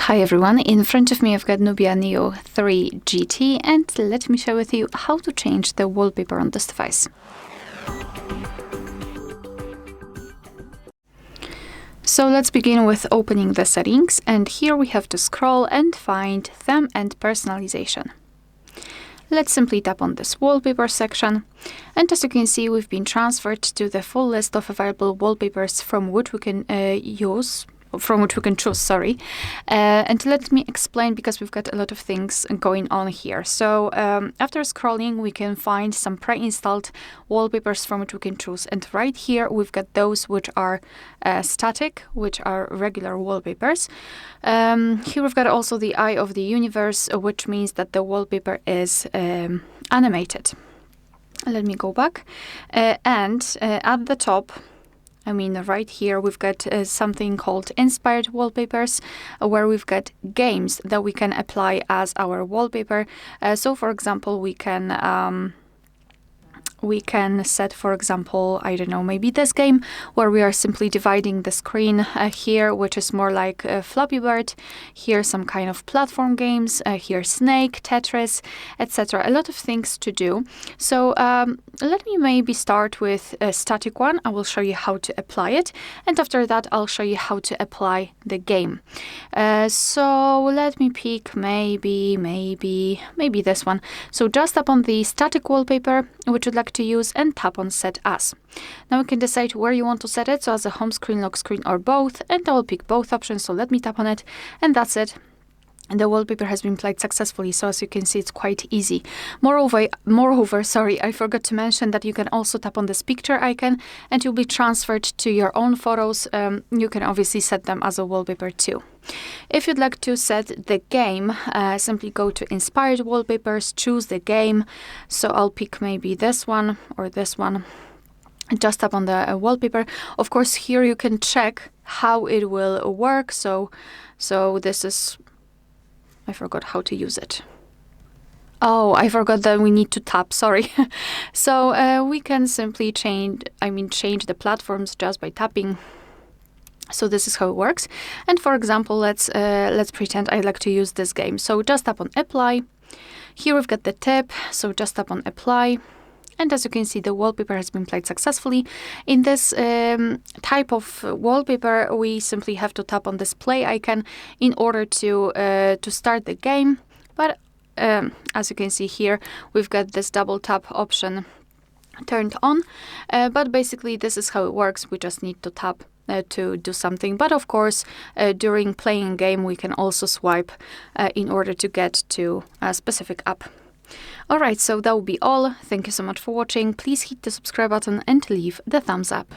Hi everyone, in front of me I've got Nubia Neo 3 GT and let me share with you how to change the wallpaper on this device. So let's begin with opening the settings, and here we have to scroll and find theme and personalization. Let's simply tap on this wallpaper section, and as you can see we've been transferred to the full list of available wallpapers from which we can choose. And let me explain, because we've got a lot of things going on here. So after scrolling, we can find some pre-installed wallpapers from which we can choose. And right here, we've got those which are static, which are regular wallpapers. Here we've got also the Eye of the Universe, which means that the wallpaper is animated. Let me go back. And at the top, right here, we've got something called Inspired Wallpapers, where we've got games that we can apply as our wallpaper. So, for example, we can set, for example, I don't know, maybe this game where we are simply dividing the screen here, which is more like Flappy Bird. Here some kind of platform games, here Snake, Tetris, etc. A lot of things to do. So let me maybe start with a static one. I will show you how to apply it, and after that I'll show you how to apply the game. So let me pick maybe this one. So just tap on the static wallpaper which you'd like to use and tap on Set As. Now you can decide where you want to set it, so as a home screen, lock screen, or both, and I will pick both options. So let me tap on it, and that's it. And the wallpaper has been applied successfully, so as you can see, it's quite easy. Moreover, I forgot to mention that you can also tap on this picture icon and you'll be transferred to your own photos. You can obviously set them as a wallpaper too. If you'd like to set the game, simply go to Inspired Wallpapers, choose the game. So I'll pick maybe this one or this one. Just tap on the wallpaper. Of course, here you can check how it will work. So this is... I forgot how to use it. Oh, I forgot that we need to tap, sorry. So we can simply change the platforms just by tapping. So this is how it works. And for example, let's pretend I'd like to use this game. So just tap on Apply. Here we've got the tip, so just tap on Apply. And as you can see, the wallpaper has been applied successfully. In this type of wallpaper, we simply have to tap on this play icon in order to start the game. But as you can see here, we've got this double tap option turned on. But basically, this is how it works. We just need to tap to do something. But of course, during playing a game, we can also swipe in order to get to a specific app. Alright, so that will be all. Thank you so much for watching. Please hit the subscribe button and leave the thumbs up.